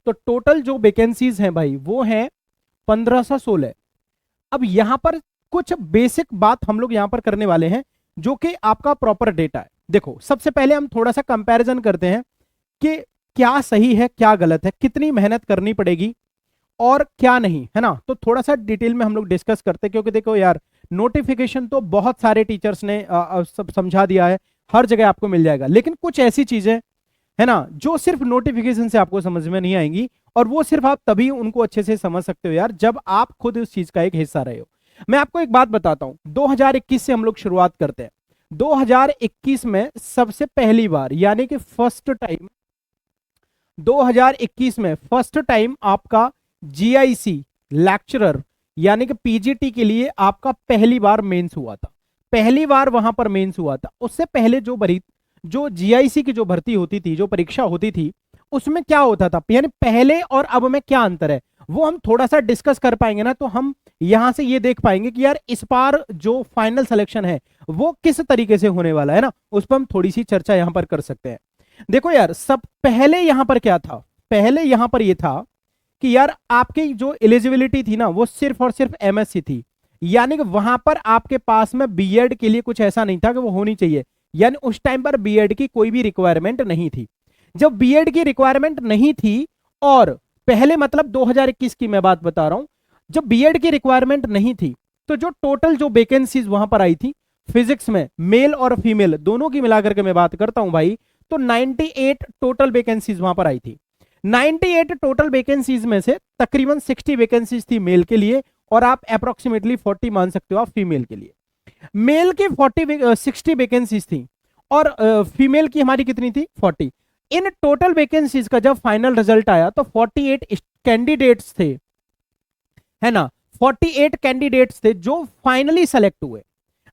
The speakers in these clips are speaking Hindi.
तो टोटल जो वैकेंसीज हैं भाई वो हैं 1516। अब यहां पर कुछ बेसिक बात हम लोग यहां पर करने वाले हैं जो कि आपका प्रॉपर डेटा है। देखो सबसे पहले हम थोड़ा सा कंपैरिजन करते हैं कि क्या सही है क्या गलत है, कितनी मेहनत करनी पड़ेगी और क्या नहीं, है ना। तो थोड़ा सा डिटेल में हम लोग डिस्कस करते हैं, क्योंकि देखो यार नोटिफिकेशन तो बहुत सारे टीचर्स ने सब समझा दिया है, हर जगह आपको मिल जाएगा, लेकिन कुछ ऐसी चीजें है ना जो सिर्फ नोटिफिकेशन से आपको समझ में नहीं आएंगी, और वो सिर्फ आप तभी उनको अच्छे से समझ सकते हो यार जब आप खुद उस चीज का एक हिस्सा रहे हो। मैं आपको एक बात बताता हूं, 2021 से हम लोग शुरुआत करते हैं। 2021 में सबसे पहली बार यानी कि फर्स्ट टाइम 2021 में फर्स्ट टाइम आपका जीआईसी लेक्चरर यानी कि पीजीटी के लिए आपका पहली बार मेंस हुआ था, पहली बार वहां पर मेंस हुआ था। उससे पहले जो जीआईसी की जो भर्ती होती थी, जो परीक्षा होती थी, उसमें क्या होता था, यानी पहले और अब में क्या अंतर है वो हम थोड़ा सा डिस्कस कर पाएंगे ना, तो हम यहां से ये देख पाएंगे कि यार इस बार जो फाइनल सिलेक्शन है वो किस तरीके से होने वाला है ना, उस पर हम थोड़ी सी चर्चा यहां पर कर सकते हैं। देखो यार सब पहले यहां पर क्या था, पहले यहां पर यह था कि यार आपकी जो एलिजिबिलिटी थी ना वो सिर्फ और सिर्फ एमएससी थी, यानी कि वहां पर आपके पास में बीएड के लिए कुछ ऐसा नहीं था कि वो होनी चाहिए, यानी उस टाइम पर बीएड की कोई भी रिक्वायरमेंट नहीं थी। जब बीएड की रिक्वायरमेंट नहीं थी, और पहले मतलब 2021 की मैं बात बता रहा हूं, जब बीएड की रिक्वायरमेंट नहीं थी तो जो टोटल जो वैकेंसीज वहां पर आई थी फिजिक्स में मेल और फीमेल दोनों की मिलाकर के मैं बात करता हूं भाई, तो 98 टोटल वैकेंसीज वहां पर आई थी। 98 टोटल वैकेंसीज में से तकरीबन 60 वैकेंसीज थी मेल के लिए, और आप अप्रोक्सीमेटली 40 मान सकते हो आप फीमेल के लिए। मेल की 60 वैकेंसीज थी और फीमेल की हमारी कितनी थी 40। इन टोटल वैकेंसीज का जब फाइनल रिजल्ट आया तो 48 कैंडिडेट्स थे, है ना, 48 कैंडिडेट्स थे जो फाइनली सेलेक्ट हुए।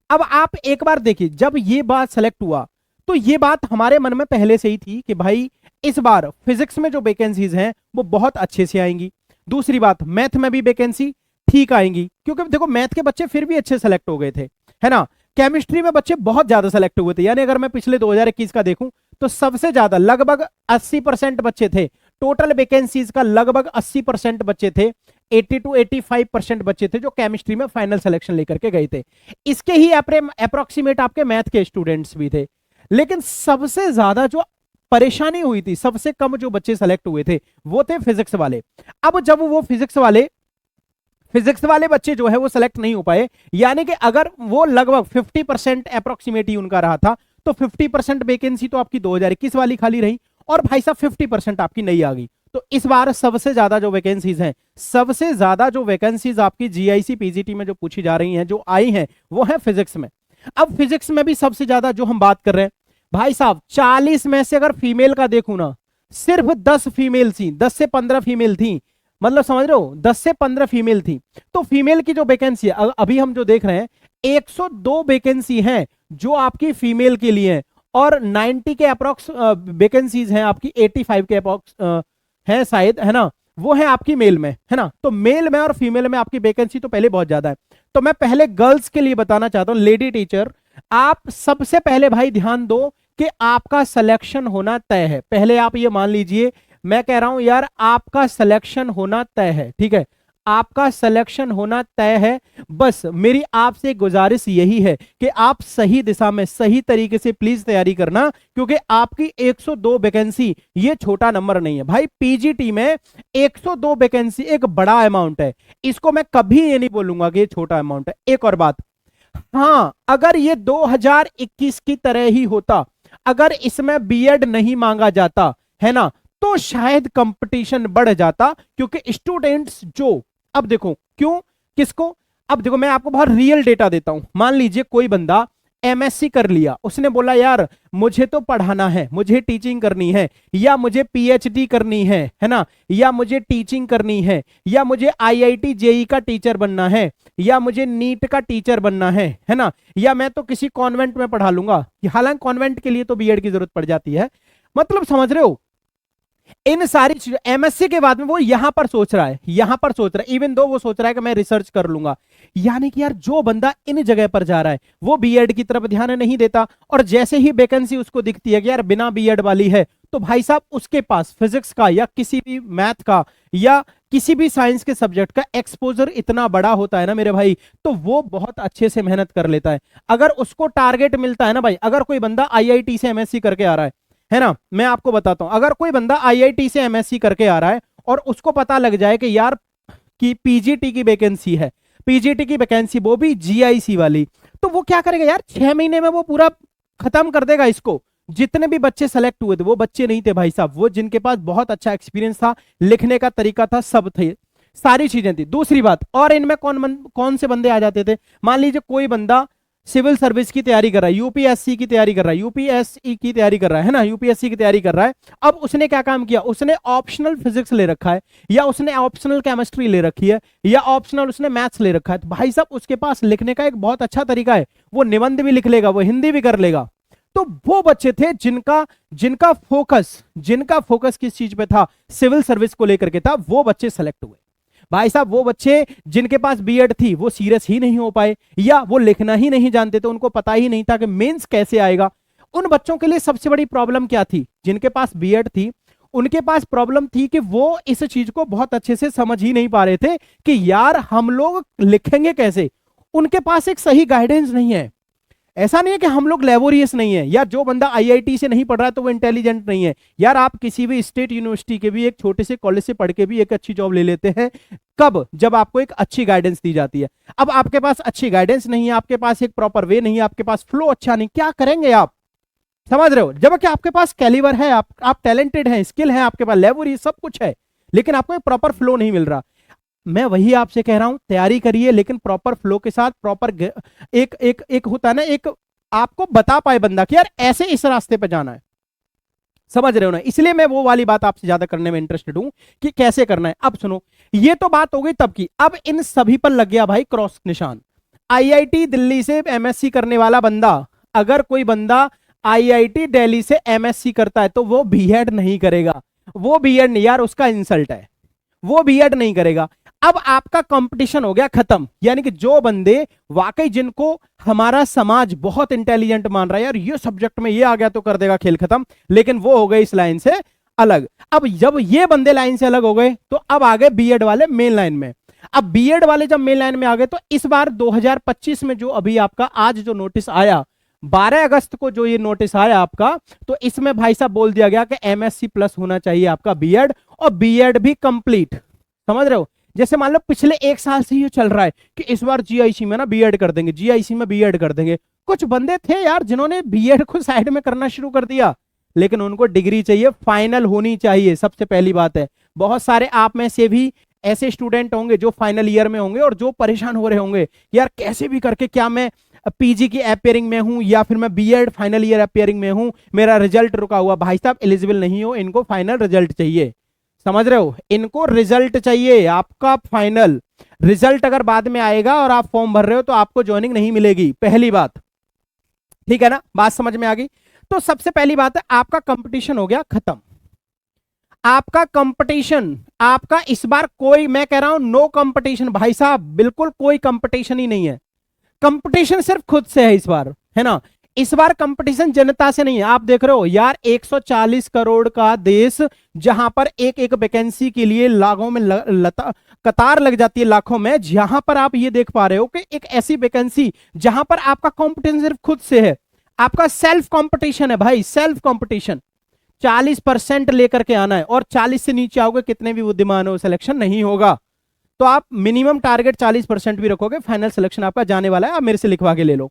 अब आप एक बार देखिए, जब ये बात सेलेक्ट हुआ तो ये बात हमारे मन में पहले से ही थी कि भाई इस बार फिजिक्स में जो वैकेंसीज हैं वो बहुत अच्छे से आएंगी। दूसरी बात, मैथ में भी वैकेंसी ठीक आएंगी, क्योंकि देखो मैथ के बच्चे फिर भी अच्छे सेलेक्ट हो गए थे, है ना। केमिस्ट्री में बच्चे बहुत ज्यादा सेलेक्ट हुए थे, यानी अगर मैं पिछले 2021 का देखूं तो सबसे ज्यादा लगभग 80% बच्चे थे, टोटल वैकेंसीज का लगभग 80% बच्चे थे, 80 to 85% बच्चे थे जो केमिस्ट्री में फाइनल सिलेक्शन लेकर के गए थे। इसके ही अप्रोक्सीमेट आपके मैथ के स्टूडेंट्स भी थे। लेकिन सबसे ज्यादा जो परेशानी हुई थी, सबसे कम जो बच्चे सेलेक्ट हुए थे वो थे फिजिक्स वाले। अब जब वो फिजिक्स वाले बच्चे जो है वो सेलेक्ट नहीं हो पाए, यानी कि अगर वो लगभग 50% अप्रोक्सीमेट ही उनका रहा था, तो 50% वैकेंसी तो आपकी 2021 वाली खाली रही, और भाई साहब 50% आपकी नई आ गई। तो इस बार सबसे ज्यादा जो वैकेंसीज हैं, सबसे ज्यादा जो वैकेंसीज आपकी जीआईसी पीजीटी में जो पूछी जा रही हैं, जो आई हैं, वो है फिजिक्स में। अब फिजिक्स में भी सबसे ज्यादा जो हम बात कर रहे हैं भाई साहब, 40 में से अगर फीमेल का देखूं ना, सिर्फ 10 फीमेल थी, 10 से 15 फीमेल थी, मतलब समझ रहे हो 10 से 15 फीमेल थी। तो फीमेल की जो वैकेंसी है अभी हम जो देख रहे हैं 102 वैकेंसी हैं जो आपकी फीमेल के लिए है, और 90 के अप्रोक्स वैकेंसीज हैं आपकी, 85 के अप्रोक्स है शायद, है ना, वो है आपकी मेल में, है ना। तो मेल में और फीमेल में आपकी वैकेंसी तो पहले बहुत ज्यादा है। तो मैं पहले गर्ल्स के लिए बताना चाहता हूं, लेडी टीचर, आप सबसे पहले भाई ध्यान दो कि आपका सिलेक्शन होना तय है। पहले आप ये मान लीजिए, मैं कह रहा हूं यार आपका सिलेक्शन होना तय है, ठीक है, आपका सिलेक्शन होना तय है। बस मेरी आपसे गुजारिश यही है कि आप सही दिशा में सही तरीके से प्लीज तैयारी करना, क्योंकि आपकी 102 वैकेंसी ये छोटा नंबर नहीं है भाई। पीजीटी में 102 वैकेंसी एक बड़ा अमाउंट है, इसको मैं कभी ये नहीं बोलूंगा कि ये छोटा अमाउंट है। एक और बात, हां अगर ये 2021 की तरह ही होता, अगर इसमें बीएड नहीं मांगा जाता, है ना, तो शायद कंपटीशन बढ़ जाता, क्योंकि स्टूडेंट्स जो, अब देखो क्यों, किसको, अब देखो मैं आपको बहुत रियल डेटा देता हूं। मान लीजिए कोई बंदा एमएससी कर लिया, उसने बोला यार मुझे तो पढ़ाना है, मुझे टीचिंग करनी है, या मुझे पीएचडी करनी है ना, या मुझे टीचिंग करनी है, या मुझे आईआईटी जेई का टीचर बनना है, या मुझे नीट का टीचर बनना है ना, या मैं तो किसी कॉन्वेंट में पढ़ा लूंगा। हालांकि कॉन्वेंट के लिए तो बीएड की जरूरत पड़ जाती है, मतलब समझ रहे हो। इन सारी चीजों एमएससी के बाद में वो यहां पर सोच रहा है, यहां पर सोच रहा है, इवन दो वो सोच रहा है कि मैं रिसर्च कर लूंगा। यानी कि यार जो बंदा इन जगह पर जा रहा है वो बीएड की तरफ ध्यान नहीं देता, और जैसे ही वैकेंसी उसको दिखती है कि यार बिना बीएड वाली है, तो भाई साहब उसके पास फिजिक्स का या किसी भी मैथ का या किसी भी साइंस के सब्जेक्ट का एक्सपोजर इतना बड़ा होता है ना मेरे भाई, तो वो बहुत अच्छे से मेहनत कर लेता है। अगर उसको टारगेट मिलता है ना भाई, अगर कोई बंदा आईआईटी से एमएससी करके आ रहा है ना, मैं आपको बताता हूं, अगर कोई बंदा आईआईटी से एमएससी करके आ रहा है और उसको पता लग जाए कि यार कि पीजीटी की वैकेंसी है, पीजीटी की वैकेंसी वो भी जीआईसी वाली, तो वो क्या करेगा यार, 6 महीने में वो पूरा खत्म कर देगा इसको। जितने भी बच्चे सेलेक्ट हुए थे वो बच्चे नहीं थे भाई साहब, वो जिनके पास बहुत अच्छा एक्सपीरियंस था, लिखने का तरीका था, सब थे, सारी चीजें थी। दूसरी बात, और इनमें कौन से बंदे आ जाते थे, मान लीजिए कोई बंदा सिविल सर्विस की तैयारी कर रहा है, यूपीएससी की तैयारी कर रहा है, यूपीएससी की तैयारी कर रहा है ना, यूपीएससी की तैयारी कर रहा है। अब उसने क्या काम किया, उसने ऑप्शनल फिजिक्स ले रखा है, या उसने ऑप्शनल केमिस्ट्री ले रखी है, या ऑप्शनल उसने मैथ्स ले रखा है, तो भाई साहब उसके पास लिखने का एक बहुत अच्छा तरीका है, वो निबंध भी लिख लेगा, वो हिंदी भी कर लेगा। तो वो बच्चे थे जिनका जिनका फोकस किस चीज पे था, सिविल सर्विस को लेकर के था, वो बच्चे सेलेक्ट हुए। भाई साहब वो बच्चे जिनके पास बीएड थी वो सीरियस ही नहीं हो पाए, या वो लिखना ही नहीं जानते थे, उनको पता ही नहीं था कि मेंस कैसे आएगा। उन बच्चों के लिए सबसे बड़ी प्रॉब्लम क्या थी, जिनके पास बीएड थी उनके पास प्रॉब्लम थी कि वो इस चीज को बहुत अच्छे से समझ ही नहीं पा रहे थे कि यार हम लोग लिखेंगे कैसे। उनके पास एक सही गाइडेंस नहीं है। ऐसा नहीं है कि हम लोग लेबोरियस नहीं है, या जो बंदा आईआईटी से नहीं पढ़ रहा है तो वो इंटेलिजेंट नहीं है। यार आप किसी भी स्टेट यूनिवर्सिटी के भी एक छोटे से कॉलेज से पढ़ के भी एक अच्छी जॉब ले लेते हैं, कब, जब आपको एक अच्छी गाइडेंस दी जाती है। अब आपके पास अच्छी गाइडेंस नहीं है, आपके पास एक प्रॉपर वे नहीं है, आपके पास फ्लो अच्छा नहीं, क्या करेंगे आप, समझ रहे हो। जब कि आपके पास कैलिबर है, आप टैलेंटेड हैं, स्किल है आपके पास, लेबोरियस सब कुछ है, लेकिन आपको एक प्रॉपर फ्लो नहीं मिल रहा। मैं वही आपसे कह रहा हूं, तैयारी करिए लेकिन प्रॉपर फ्लो के साथ, प्रॉपर एक होता है ना, एक आपको बता पाए बंदा कि यार ऐसे इस रास्ते पे जाना है, समझ रहे हो ना। इसलिए मैं वो वाली बात आपसे ज्यादा करने में इंटरेस्टेड हूं कि कैसे करना है। अब सुनो, ये तो बात हो गई तब की, अब इन सभी पर लग गया भाई क्रॉस निशान। आईआईटी दिल्ली से एमएससी करने वाला बंदा, अगर कोई बंदा आईआईटी दिल्ली से एमएससी करता है तो वो बीएड नहीं करेगा, वो बीएड नहीं, यार उसका इंसल्ट है, वो बीएड नहीं करेगा। अब आपका कंपटीशन हो गया खत्म, यानी कि जो बंदे वाकई जिनको हमारा समाज बहुत इंटेलिजेंट मान रहा है, यार ये सब्जेक्ट में ये आ गया तो कर देगा खेल खत्म, लेकिन वो हो गए इस लाइन से अलग। अब जब ये बंदे लाइन से अलग हो गए तो अब आ गए बीएड वाले मेन लाइन में। अब बीएड वाले जब मेन लाइन में आ गए तो इस बार 2025 में जो अभी आपका आज जो नोटिस आया, 12 अगस्त को जो ये नोटिस आया आपका, तो इसमें भाई साहब बोल दिया गया कि एमएससी प्लस होना चाहिए आपका बीएड, और बीएड भी कंप्लीट, समझ रहे हो। जैसे मान लो पिछले एक साल से ये चल रहा है कि इस बार जीआईसी में ना बीएड कर देंगे, जीआईसी में बीएड कर देंगे। कुछ बंदे थे यार जिन्होंने बीएड को साइड में करना शुरू कर दिया, लेकिन उनको डिग्री चाहिए, फाइनल होनी चाहिए, सबसे पहली बात है। बहुत सारे आप में से भी ऐसे स्टूडेंट होंगे जो फाइनल ईयर में होंगे और जो परेशान हो रहे होंगे, यार कैसे भी करके, क्या मैं पीजी की अपेयरिंग में हूं या फिर मैं बीएड फाइनल ईयर अपेयरिंग में हूं, मेरा रिजल्ट रुका हुआ। भाई साहब एलिजिबल नहीं हो, इनको फाइनल रिजल्ट चाहिए, समझ रहे हो, इनको रिजल्ट चाहिए, आपका फाइनल रिजल्ट अगर बाद में आएगा और आप फॉर्म भर रहे हो तो आपको ज्वाइनिंग नहीं मिलेगी, पहली बात, ठीक है ना, बात समझ में आ गई। तो सबसे पहली बात है, आपका कंपटीशन हो गया खत्म, आपका कंपटीशन, आपका इस बार कोई, मैं कह रहा हूं नो कंपटीशन भाई साहब, बिल्कुल कोई कंपटीशन ही नहीं है। कंपटीशन सिर्फ खुद से है इस बार, है ना। इस बार कंपटीशन जनता से नहीं है। आप देख रहे हो यार 140 करोड़ का देश, जहां पर एक एक वैकेंसी के लिए लाखों में कतार लग जाती है, लाखों में, जहां पर आप ये देख पा रहे हो कि एक ऐसी वैकेंसी जहां पर आपका कंपटीशन सिर्फ खुद से है, आपका सेल्फ कंपटीशन है भाई, सेल्फ कंपटीशन। 40% लेकर के आना है, और 40 से नीचे आओगे कितने भी बुद्धिमान हो, सिलेक्शन नहीं होगा। तो आप मिनिमम टारगेट 40% भी रखोगे, फाइनल सिलेक्शन आपका जाने वाला है, आप मेरे से लिखवा के ले लो।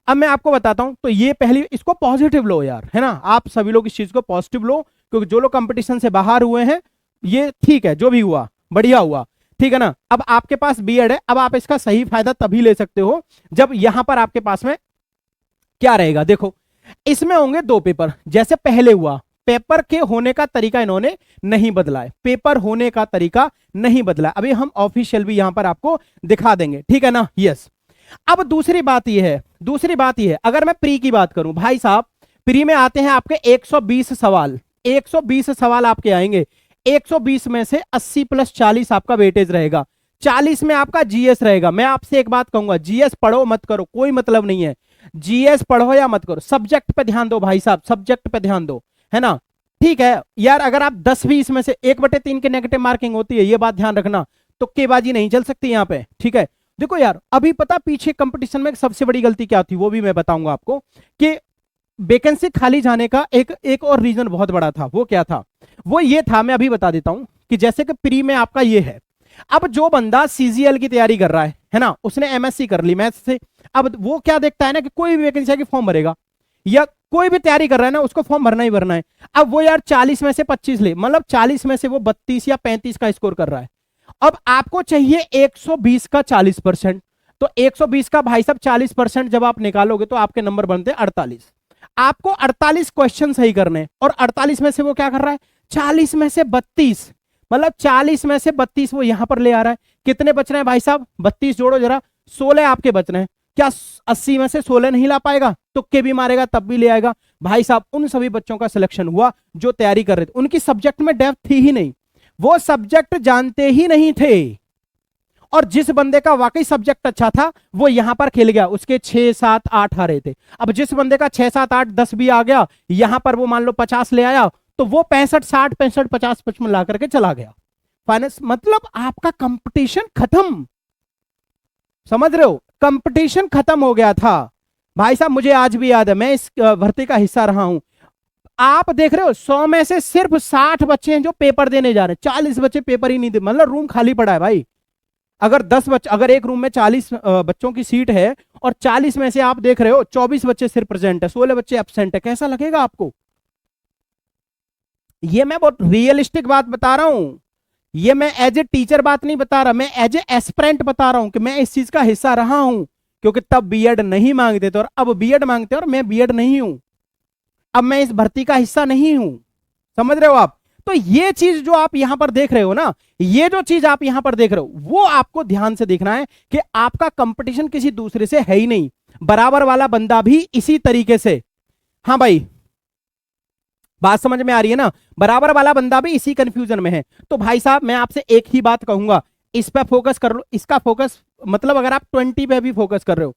अब मैं आपको बताता हूं, तो ये पहली, इसको पॉजिटिव लो यार, है ना, आप सभी लोग इस चीज को पॉजिटिव लो, क्योंकि जो लोग कंपटीशन से बाहर हुए हैं, ये ठीक है, जो भी हुआ बढ़िया हुआ, ठीक है ना। अब आपके पास बीएड है, अब आप इसका सही फायदा तभी ले सकते हो जब यहां पर आपके पास में क्या रहेगा। देखो इसमें होंगे 2 पेपर, जैसे पहले हुआ, पेपर के होने का तरीका इन्होंने नहीं बदला है, पेपर होने का तरीका नहीं बदला। अभी हम ऑफिशियल भी यहां पर आपको दिखा देंगे, ठीक है ना, यस। अब दूसरी बात यह है, अगर मैं प्री की बात करूं भाई साहब, प्री में आते हैं आपके 120 सवाल, 120 सवाल आपके आएंगे, 120 में से 80 + 40 आपका वेटेज रहेगा, 40 में आपका जीएस रहेगा। मैं आपसे एक बात कहूंगा, जीएस पढ़ो मत करो कोई मतलब नहीं है, जीएस पढ़ो या मत करो, सब्जेक्ट पे ध्यान दो भाई साहब, सब्जेक्ट पे ध्यान दो, है ना। ठीक है यार, अगर आप 10-20 में से 1/3 की नेगेटिव मार्किंग होती है, ये बात ध्यान रखना, तुक्केबाजी नहीं चल सकती यहाँ पे, ठीक है। देखो यार, अभी पता पीछे कंपटीशन में सबसे बड़ी गलती क्या थी, वो भी मैं बताऊंगा आपको, कि वैकेंसी खाली जाने का एक और रीजन बहुत बड़ा था। वो क्या था? वो ये था, मैं अभी बता देता हूं, कि जैसे कि प्री में आपका ये है, अब जो बंदा सीजीएल की तैयारी कर रहा है ना, उसने एमएससी कर ली मैथ्स से, अब वो क्या देखता है ना, कि कोई भी वैकेंसी आएगी फॉर्म भरेगा, या कोई भी तैयारी कर रहा है ना, उसको फॉर्म भरना ही भरना है। अब वो यार 40 में से 25 ले, मतलब 40 में से वो 32 या 35 का स्कोर कर रहा है। अब आपको चाहिए 120 का 40%, तो 120 का भाई साहब 40% जब आप निकालोगे तो आपके नंबर बनते हैं 48। आपको 48 क्वेश्चन सही करने, और 48 में से वो क्या कर रहा है, 40 में से 32, मतलब 40 में से 32 वो यहां पर ले आ रहा है। कितने बच रहे हैं भाई साहब, 32 जोड़ो जरा, 16 आपके बच रहे हैं। क्या 80 में से 16 नहीं ला पाएगा? तुक्के भी मारेगा तब भी ले आएगा। भाई साहब उन सभी बच्चों का सिलेक्शन हुआ जो तैयारी कर रहे थे, उनकी सब्जेक्ट में डेप्थ थी ही नहीं, वो सब्जेक्ट जानते ही नहीं थे, और जिस बंदे का वाकई सब्जेक्ट अच्छा था वो यहां पर खेल गया, उसके 6, 7, 8 आ रहे थे। अब जिस बंदे का 6, 7, 8, 10 भी आ गया, यहां पर वो मान लो 50 ले आया, तो वो 65, 60, 65, 50, 55 ला करके चला गया फाइनेंस। मतलब आपका कंपटीशन खत्म, समझ रहे हो, कंपटीशन खत्म हो गया था भाई साहब। मुझे आज भी याद है, मैं इस भर्ती का हिस्सा रहा हूं। आप देख रहे हो 100 में से सिर्फ 60 बच्चे हैं जो पेपर देने जा रहे हैं, 40 बच्चे पेपर ही नहीं दे, मतलब रूम खाली पड़ा है भाई। अगर 10 बच्चे, अगर एक रूम में 40 बच्चों की सीट है, और 40 में से आप देख रहे हो 24 बच्चे सिर्फ प्रेजेंट है, 16 बच्चे एब्सेंट है, कैसा लगेगा आपको? ये मैं बहुत रियलिस्टिक बात बता रहा हूं, ये मैं एज ए टीचर बात नहीं बता रहा, मैं एज ए एस्पिरेंट बता रहा हूं कि मैं इस चीज का हिस्सा रहा हूं। क्योंकि तब बीएड नहीं मांगते थे और अब बीएड मांगते हैं, और मैं बीएड नहीं हूं, अब मैं इस भर्ती का हिस्सा नहीं हूं, समझ रहे हो आप? तो ये चीज जो आप यहां पर देख रहे हो ना, ये जो चीज आप यहां पर देख रहे हो, वो आपको ध्यान से देखना है कि आपका कंपटीशन किसी दूसरे से है ही नहीं, बराबर वाला बंदा भी इसी तरीके से। हाँ भाई, बात समझ में आ रही है ना? बराबर वाला बंदा भी इसी कंफ्यूजन में है। तो भाई साहब मैं आपसे एक ही बात कहूंगा, इस पे फोकस कर लो, इसका फोकस मतलब अगर आप 20 पे भी फोकस कर रहे हो,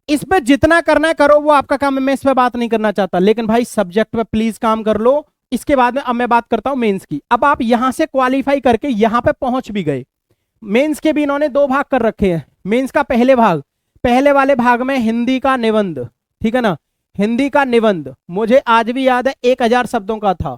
इस पे जितना करना है करो, वो आपका काम है, मैं इस पे बात नहीं करना चाहता, लेकिन भाई सब्जेक्ट पे प्लीज काम कर लो। इसके बाद में अब मैं बात करता हूं मेंस की। अब आप यहां से क्वालिफाई करके यहां पे पहुंच भी गए, मेंस के भी इन्होंने 2 भाग कर रखे हैं। मेंस का पहले भाग, पहले वाले भाग में हिंदी का निबंध, ठीक है ना, हिंदी का निबंध मुझे आज भी याद है 1000 शब्दों का था।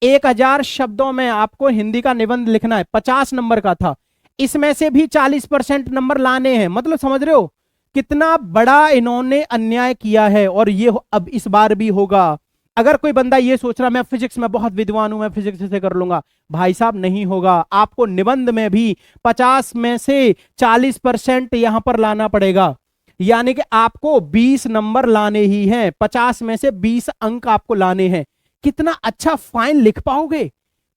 1000 शब्दों में आपको हिंदी का निबंध लिखना है, 50 नंबर का था। इसमें से भी 40% नंबर लाने हैं, मतलब समझ रहे हो कितना बड़ा इन्होंने अन्याय किया है, और ये अब इस बार भी होगा। अगर कोई बंदा ये सोच रहा मैं फिजिक्स में बहुत विद्वान हूं, मैं फिजिक्स से कर लूंगा, भाई साहब नहीं होगा। आपको निबंध में भी 50 में से 40% यहां पर लाना पड़ेगा, यानी कि आपको 20 नंबर लाने ही हैं, 50 में से 20 अंक आपको लाने हैं। कितना अच्छा फाइन लिख पाओगे?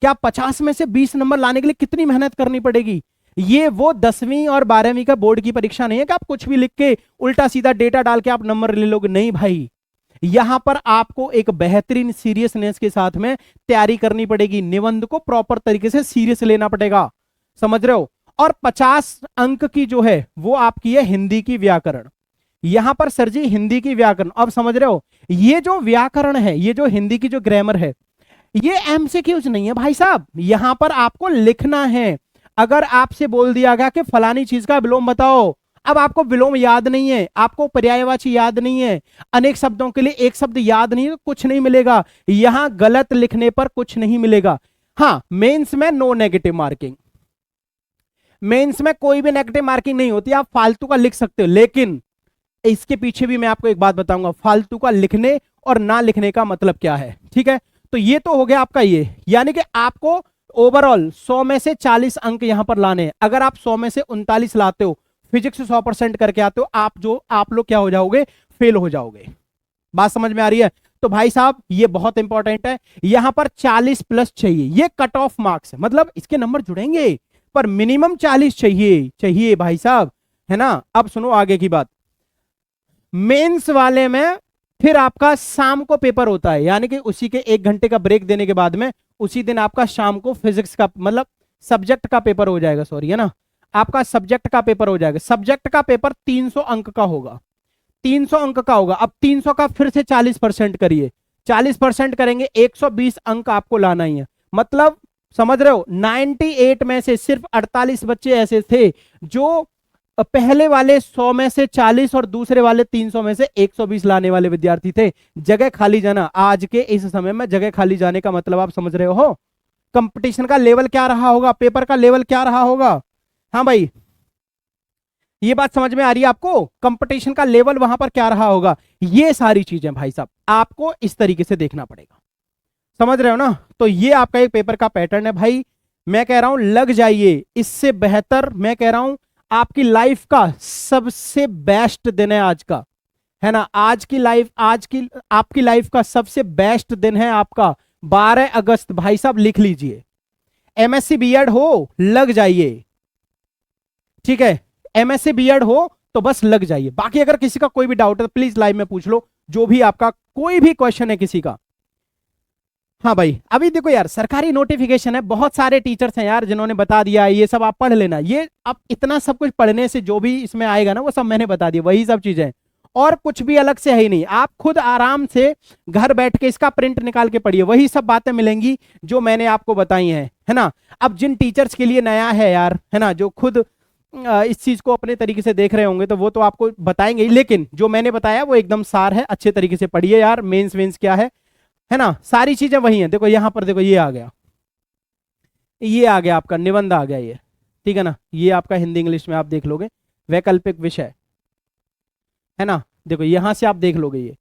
क्या 50 में से 20 नंबर लाने के लिए कितनी मेहनत करनी पड़ेगी? ये वो 10वीं और 12वीं का बोर्ड की परीक्षा नहीं है कि आप कुछ भी लिख के उल्टा सीधा डेटा डाल के आप नंबर ले लोगे, नहीं भाई। यहां पर आपको एक बेहतरीन सीरियसनेस के साथ में तैयारी करनी पड़ेगी, निबंध को प्रॉपर तरीके से सीरियस लेना पड़ेगा, समझ रहे हो? और 50 अंक की जो है वो आपकी है हिंदी की व्याकरण। यहां पर सर जी हिंदी की व्याकरण, अब समझ रहे हो, ये जो व्याकरण है, ये जो हिंदी की जो ग्रामर है, ये एमसीक्यूज नहीं है भाई साहब, यहां पर आपको लिखना है। अगर आपसे बोल दिया गया कि फलानी चीज का विलोम बताओ, अब आपको विलोम याद नहीं है, आपको पर्यायवाची याद नहीं है, अनेक शब्दों के लिए एक शब्द याद नहीं है, तो कुछ नहीं मिलेगा, यहां गलत लिखने पर कुछ नहीं मिलेगा। हाँ, मेंस में नो नेगेटिव मार्किंग, मेंस में कोई भी नेगेटिव मार्किंग नहीं होती, आप फालतू का लिख सकते हो, लेकिन इसके पीछे भी मैं आपको एक बात बताऊंगा, फालतू का लिखने और ना लिखने का मतलब क्या है, ठीक है? तो ये तो हो गया आपका ये, यानी कि आपको ओवरऑल 100 में से 40 अंक यहां पर लाने हैं। अगर आप 100 में से 39 लाते हो, फिजिक्स 100% करके आते हो, आप लोग क्या हो जाओगे, फेल हो जाओगे। बात समझ में आ रही है? तो भाई साहब ये बहुत इंपॉर्टेंट है, यहां पर 40 प्लस चाहिए, ये कट ऑफ मार्क्स है, मतलब इसके नंबर जुड़ेंगे पर मिनिमम 40 चाहिए, चाहिए भाई साहब, है ना? अब सुनो आगे की बात। मेंस वाले में फिर आपका शाम को पेपर होता है, यानी कि उसी के 1 घंटे का ब्रेक देने के बाद में उसी दिन आपका शाम को फिजिक्स का मतलब सब्जेक्ट का पेपर हो जाएगा, सॉरी, है ना, आपका सब्जेक्ट का पेपर हो जाएगा। सब्जेक्ट का पेपर 300 अंक का होगा, 300 अंक का होगा। अब 300 का फिर से 40% करिए, 40% करेंगे 120 अंक आपको लाना ही है। मतलब समझ रहे हो, 98 में से सिर्फ 48 बच्चे ऐसे थे जो पहले वाले 100 में से 40 और दूसरे वाले 300 में से 120 लाने वाले विद्यार्थी थे। जगह खाली जाना, आज के इस समय में जगह खाली जाने का मतलब आप समझ रहे हो। कंपटीशन का लेवल क्या रहा होगा, पेपर का लेवल क्या रहा होगा। हाँ भाई, ये बात समझ में आ रही है आपको, कंपटीशन का लेवल वहां पर क्या रहा होगा। ये सारी चीजें भाई साहब आपको इस तरीके से देखना पड़ेगा, समझ रहे हो ना। तो ये आपका एक पेपर का पैटर्न है भाई। मैं कह रहा हूं लग जाइए, इससे बेहतर मैं कह रहा हूं आपकी लाइफ का सबसे बेस्ट दिन है आज का, है ना। आज की आपकी लाइफ का सबसे बेस्ट दिन है आपका 12 अगस्त। भाई साहब लिख लीजिए, एमएससी बीएड हो लग जाइए, ठीक है। एमएससी बीएड हो तो बस लग जाइए। बाकी अगर किसी का कोई भी डाउट है तो प्लीज लाइव में पूछ लो, जो भी आपका कोई भी क्वेश्चन है किसी का। हाँ भाई, अभी देखो यार, सरकारी नोटिफिकेशन है, बहुत सारे टीचर्स हैं यार जिन्होंने बता दिया, ये सब आप पढ़ लेना। ये अब इतना सब कुछ पढ़ने से जो भी इसमें आएगा ना वो सब मैंने बता दिया, वही सब चीजें, और कुछ भी अलग से है ही नहीं। आप खुद आराम से घर बैठ के इसका प्रिंट निकाल के पढ़िए, वही सब बातें मिलेंगी जो मैंने आपको बताई हैं, है ना। अब जिन टीचर्स के लिए नया है यार, है ना, जो खुद इस चीज को अपने तरीके से देख रहे होंगे तो वो तो आपको बताएंगे, लेकिन जो मैंने बताया वो एकदम सार है। अच्छे तरीके से पढ़िए यार, मेंस वेंस क्या है ना, सारी चीजें वही हैं। देखो यहां पर देखो, ये आ गया, ये आ गया आपका निबंध आ गया ये, ठीक है ना। ये आपका हिंदी इंग्लिश में आप देख लोगे, वैकल्पिक विषय, है ना। देखो यहां से आप देख लोगे, ये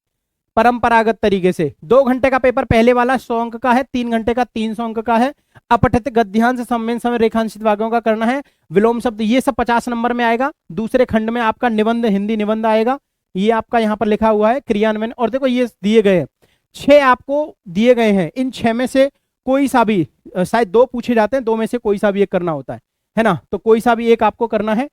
परंपरागत तरीके से 2 घंटे का पेपर पहले वाला 100 अंक का है, 3 घंटे का 300 अंक का है। अपठित गद्यांश सम्मेलन समय रेखांशित भागों का करना है, विलोम शब्द ये सब 50 नंबर में आएगा। दूसरे खंड में आपका निबंध, हिंदी निबंध आएगा, ये आपका यहाँ पर लिखा हुआ है क्रियान्वयन। और देखो ये दिए गए हैं 6 आपको दिए गए हैं, इन 6 में से कोई सा भी, शायद 2 पूछे जाते हैं, 2 में से कोई सा भी एक करना होता है ना। तो कोई सा भी एक आपको करना है।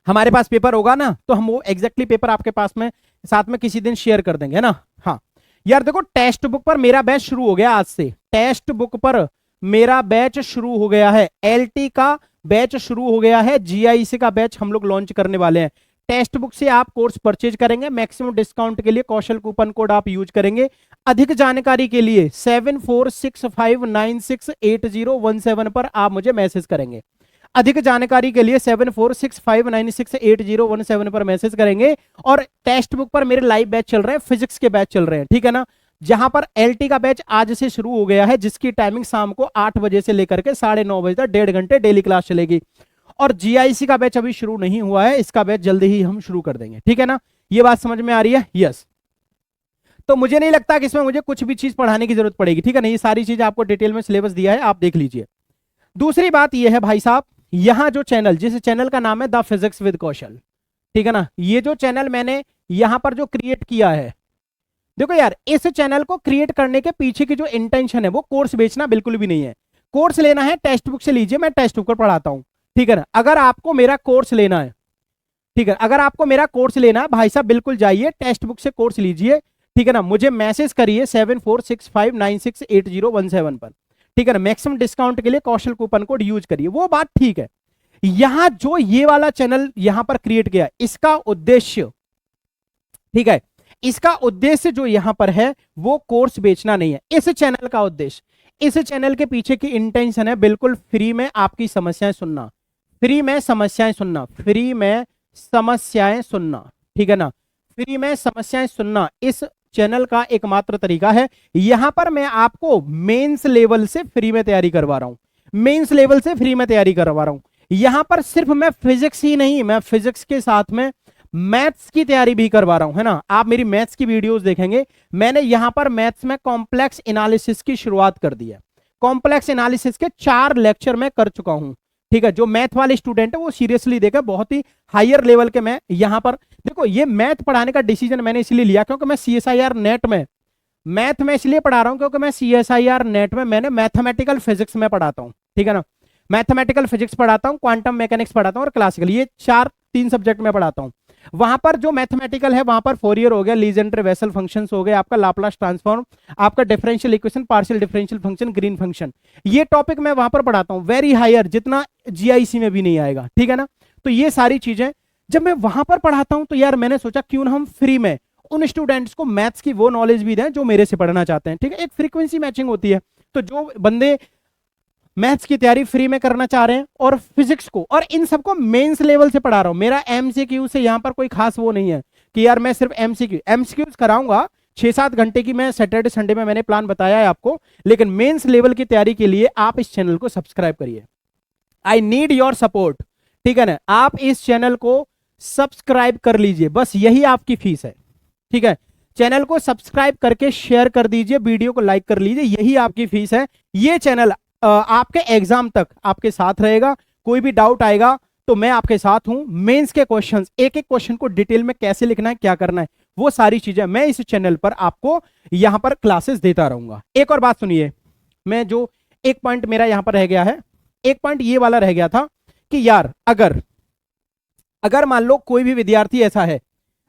हमारे पास पेपर होगा ना तो हम वो एग्जैक्टली पेपर आपके पास में साथ में किसी दिन शेयर कर देंगे, है ना। हाँ यार देखो, टेक्स्ट बुक पर मेरा बैच शुरू हो गया आज से, टेक्स्ट बुक पर मेरा बैच शुरू हो गया है, एलटी का बैच शुरू हो गया है, जीआईसी का बैच हम लोग लॉन्च करने वाले हैं। टेक्स्ट बुक से आप कोर्स परचेज करेंगे, मैक्सिमम डिस्काउंट के लिए कौशल कूपन कोड आप यूज करेंगे। अधिक जानकारी के लिए 7465968017 पर आप मुझे मैसेज करेंगे। अधिक जानकारी के लिए 7465968017 पर मैसेज करेंगे। और टेक्स्ट बुक पर मेरे लाइव बैच चल रहे हैं, फिजिक्स के बैच चल रहे हैं, ठीक है ना। जहां पर एलटी का बैच आज से शुरू हो गया है, जिसकी टाइमिंग शाम को 8 बजे से लेकर के 9:30 बजे तक 1.5 घंटे डेली क्लास चलेगी। और जीआईसी का बैच अभी शुरू नहीं हुआ है, इसका बैच जल्दी ही हम शुरू कर देंगे, ठीक है ना। ये बात समझ में आ रही है, यस। तो मुझे नहीं लगता कि इसमें मुझे कुछ भी चीज पढ़ाने की जरूरत पड़ेगी, ठीक है ना। ये सारी चीज आपको डिटेल में सिलेबस दिया है, आप देख लीजिए। दूसरी बात यह है भाई साहब, यहां जो चैनल, जिस चैनल का नाम है द फिजिक्स विद कौशल, ठीक है ना, ये जो चैनल मैंने यहां पर जो क्रिएट किया है, देखो यार, इस चैनल को क्रिएट करने के पीछे की जो इंटेंशन है वो कोर्स बेचना बिल्कुल भी नहीं है। कोर्स लेना है टेक्स्ट बुक से लीजिए, मैं टेक्स्ट बुक पर पढ़ाता हूं, ठीक है ना। अगर आपको मेरा कोर्स लेना है, ठीक है, अगर आपको मेरा कोर्स लेना है भाई साहब, बिल्कुल जाइए टेक्स्ट बुक से कोर्स लीजिए, ठीक है ना। मुझे मैसेज करिए 7465968017 पर, ठीक है ना। मैक्सिमम डिस्काउंट के लिए कौशल कूपन कोड यूज करिए, वो बात ठीक है। यहां जो ये वाला चैनल यहां पर क्रिएट किया, इसका उद्देश्य, ठीक है, इसका उद्देश्य जो यहां पर है वो कोर्स बेचना नहीं है। इस चैनल का उद्देश्य, इस चैनल के पीछे की इंटेंशन है बिल्कुल फ्री में आपकी समस्याएं सुनना, फ्री में समस्याएं सुनना, फ्री में समस्याएं सुनना, ठीक है ना। फ्री में समस्याएं सुनना इस चैनल का एकमात्र तरीका है। यहां पर मैं आपको मेंस लेवल से फ्री में तैयारी करवा रहा हूं, मेंस लेवल से फ्री में तैयारी करवा रहा हूं। यहां पर सिर्फ मैं फिजिक्स ही नहीं, मैं फिजिक्स के साथ में मैथ्स की तैयारी भी करवा रहा हूं, है ना। आप मेरी मैथ्स की वीडियोस देखेंगे, मैंने यहां पर मैथ्स में कॉम्प्लेक्स एनालिसिस की शुरुआत कर दी है। कॉम्प्लेक्स एनालिसिस के 4 लेक्चर मैं कर चुका हूं, ठीक है। जो मैथ वाले स्टूडेंट है वो सीरियसली देखे, बहुत ही हायर लेवल के मैं यहां पर, देखो ये मैथ पढ़ाने का डिसीजन मैंने इसलिए लिया क्योंकि मैं सीएसआईआर नेट में मैथ में इसलिए पढ़ा रहा हूं क्योंकि मैं सीएसआईआर नेट में मैंने मैथमेटिकल फिजिक्स में पढ़ाता हूं, ठीक है ना। मैथमेटिकल फिजिक्स पढ़ाता हूं, क्वांटम मैकेनिक्स पढ़ाता हूं और क्लासिकल, ये 3 सब्जेक्ट में पढ़ाता हूं। वहां पर जो मैथमेटिकल है वहां पर फोरियर हो गया, लीजेंड्रे वेसल फंक्शंस हो गए, आपका लाप्लास ट्रांसफॉर्म, आपका differential equation, partial differential function, green function, ये टॉपिक मैं वहां पर पढ़ाता हूं, वेरी हायर, जितना जीआईसी में भी नहीं आएगा, ठीक है ना। तो ये सारी चीजें जब मैं वहां पर पढ़ाता हूं तो यार मैंने सोचा क्यों ना हम फ्री में उन स्टूडेंट्स को मैथ्स की वो नॉलेज भी दें जो मेरे से पढ़ना चाहते हैं। ठीक है, एक फ्रीक्वेंसी मैचिंग होती है। तो जो बंदे मैथ्स की तैयारी फ्री में करना चाह रहे हैं और फिजिक्स को, और इन सबको मेंस लेवल से पढ़ा रहा हूं। मेरा एमसीक्यू से यहां पर कोई खास वो नहीं है कि यार मैं सिर्फ एमसीक्यूज कराऊंगा 6-7 घंटे की, मैं सैटरडे संडे में मैंने प्लान बताया है आपको। लेकिन मेंस लेवल की तैयारी के लिए आप इस चैनल को सब्सक्राइब करिए। I need your support. ठीक है ना, आप इस चैनल को सब्सक्राइब कर लीजिए, बस यही आपकी फीस है। ठीक है, चैनल को सब्सक्राइब करके शेयर कर दीजिए, वीडियो को लाइक कर लीजिए, यही आपकी फीस है। ये चैनल आपके एग्जाम तक आपके साथ रहेगा। कोई भी डाउट आएगा तो मैं आपके साथ हूं। मेंस के क्वेश्चंस, एक एक क्वेश्चन को डिटेल में कैसे लिखना है, क्या करना है, वो सारी चीजें मैं इस चैनल पर आपको यहां पर क्लासेस देता रहूंगा। एक और बात सुनिए, मैं जो एक पॉइंट मेरा यहां पर रह गया है, एक पॉइंट ये वाला रह गया था कि यार अगर मान लो कोई भी विद्यार्थी ऐसा है,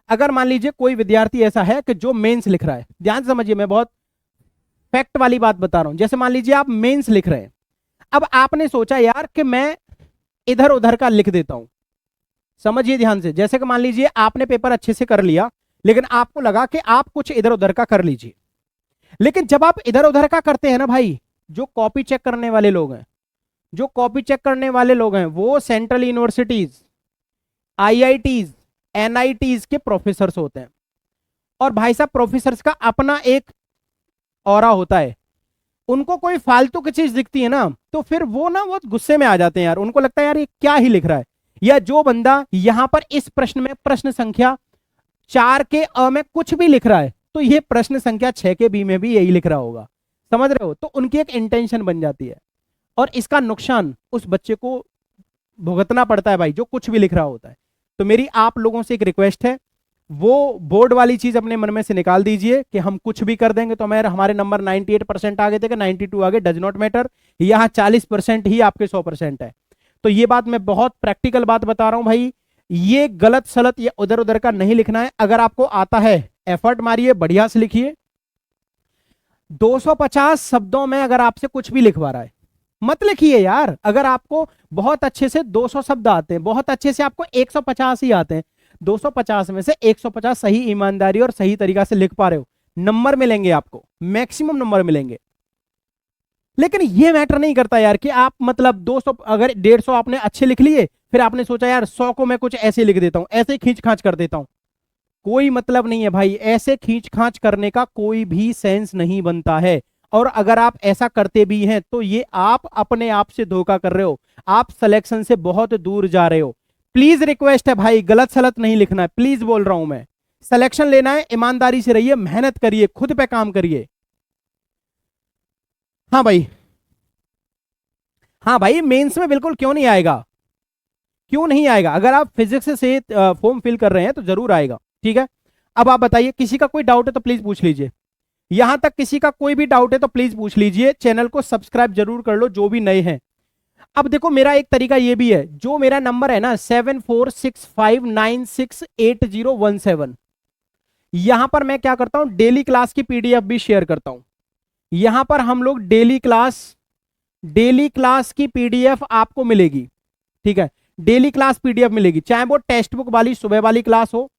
अगर मान लीजिए कोई विद्यार्थी ऐसा है कि जो मेंस लिख रहा है, ध्यान से समझिए, मैं बहुत फैक्ट वाली बात बता रहा हूं। जैसे मान लीजिए आप मेंस लिख रहे हैं, अब आपने सोचा यार कि मैं इधर उधर का लिख देता हूं। समझिए ध्यान से, जैसे कि मान लीजिए आपने पेपर अच्छे से कर लिया, लेकिन आपको लगा कि आप कुछ इधर उधर का कर लीजिए। लेकिन जब आप इधर उधर का करते हैं ना भाई, जो कॉपी चेक करने वाले लोग हैं, जो कॉपी चेक करने वाले लोग हैं वो सेंट्रल यूनिवर्सिटीज, आईआईटीज, एनआईटीज के प्रोफेसर्स होते हैं। और भाई साहब प्रोफेसर्स का अपना एक ऑरा होता है। उनको कोई फालतू की चीज दिखती है ना, तो फिर वो ना बहुत गुस्से में आ जाते हैं यार। उनको लगता है यार ये क्या ही लिख रहा है। या जो बंदा यहां पर इस प्रश्न में प्रश्न संख्या 4 के अ में कुछ भी लिख रहा है, तो ये प्रश्न संख्या 6 के बी में भी यही लिख रहा होगा। समझ रहे हो? तो उनकी एक इंटेंशन बन जाती है, और इसका नुकसान उस बच्चे को भुगतना पड़ता है भाई, जो कुछ भी लिख रहा होता है। तो मेरी आप लोगों से एक रिक्वेस्ट है, वो बोर्ड वाली चीज अपने मन में से निकाल दीजिए कि हम कुछ भी कर देंगे। तो मेरे हमारे नंबर 98% आ गए थे कि 92 आ गए, डज नॉट मैटर। यहाँ 40% ही आपके 100% है। तो ये बात मैं बहुत प्रैक्टिकल बात बता रहा हूं भाई, ये गलत सलत या उधर उधर का नहीं लिखना है। अगर आपको आता है एफर्ट मारिए, बढ़िया से लिखिए। 250 शब्दों में अगर आपसे कुछ भी लिखवा रहा है मत लिखिए यार। अगर आपको बहुत अच्छे से 200 शब्द आते हैं, बहुत अच्छे से आपको 150 ही आते हैं, 250 में से 150 सही ईमानदारी और सही तरीका से लिख पा रहे हो, नंबर मिलेंगे आपको, मैक्सिमम नंबर मिलेंगे। लेकिन ये मैटर नहीं करता यार कि आप मतलब 200 अगर 150 आपने अच्छे लिख लिए, फिर आपने सोचा यार 100 को मैं कुछ ऐसे लिख देता हूं, ऐसे खींच खांच कर देता हूं। कोई मतलब नहीं है भाई, ऐसे खींच खांच करने का कोई भी सेंस नहीं बनता है। और अगर आप ऐसा करते भी हैं तो ये आप अपने आप से धोखा कर रहे हो, आप सिलेक्शन से बहुत दूर जा रहे हो। प्लीज रिक्वेस्ट है भाई, गलत सलत नहीं लिखना है, प्लीज बोल रहा हूं मैं। सिलेक्शन लेना है, ईमानदारी से रहिए, मेहनत करिए, खुद पे काम करिए। हाँ भाई, हाँ भाई, मेंस में बिल्कुल क्यों नहीं आएगा, क्यों नहीं आएगा। अगर आप फिजिक्स से फॉर्म फिल कर रहे हैं तो जरूर आएगा। ठीक है, अब आप बताइए, किसी का कोई डाउट है तो प्लीज पूछ लीजिए। यहां तक किसी का कोई भी डाउट है तो प्लीज पूछ लीजिए। चैनल को सब्सक्राइब जरूर कर लो जो भी नए हैं। अब देखो, मेरा एक तरीका ये भी है, जो मेरा नंबर है ना 7465968017, यहां पर मैं क्या करता हूं, डेली क्लास की पीडीएफ भी शेयर करता हूं। यहां पर हम लोग डेली क्लास की पीडीएफ आपको मिलेगी। ठीक है, डेली क्लास पीडीएफ मिलेगी, चाहे वो टेक्स्ट बुक वाली सुबह वाली क्लास हो।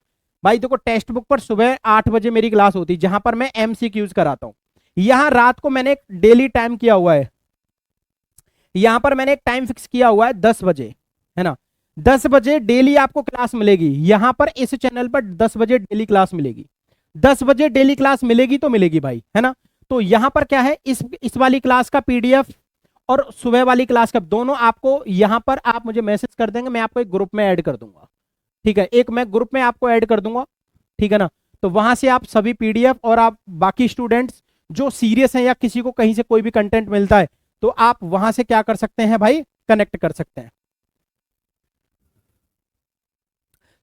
भाई देखो, टेक्स्ट बुक पर सुबह 8 बजे मेरी क्लास होती है, जहां पर मैं एमसीक्यूज कराता हूं। यहां रात को मैंने एक डेली टाइम किया हुआ है, यहां पर मैंने एक टाइम फिक्स किया हुआ है 10 बजे, है ना। 10 बजे डेली आपको क्लास मिलेगी। यहां पर इस चैनल पर 10 बजे डेली क्लास मिलेगी। 10 बजे डेली क्लास मिलेगी तो मिलेगी भाई, है ना। तो यहां पर क्या है, इस वाली क्लास का पीडीएफ और सुबह वाली क्लास का दोनों आपको यहां पर आप मुझे मैसेज कर देंगे, मैं आपको एक ग्रुप में ऐड कर दूंगा। ठीक है, एक मैं ग्रुप में आपको ऐड कर दूंगा, ठीक है ना। तो वहां से आप सभी पीडीएफ, और आप बाकी स्टूडेंट्स जो सीरियस हैं या किसी को कहीं से कोई भी कंटेंट मिलता है तो आप वहां से क्या कर सकते हैं भाई, कनेक्ट कर सकते हैं।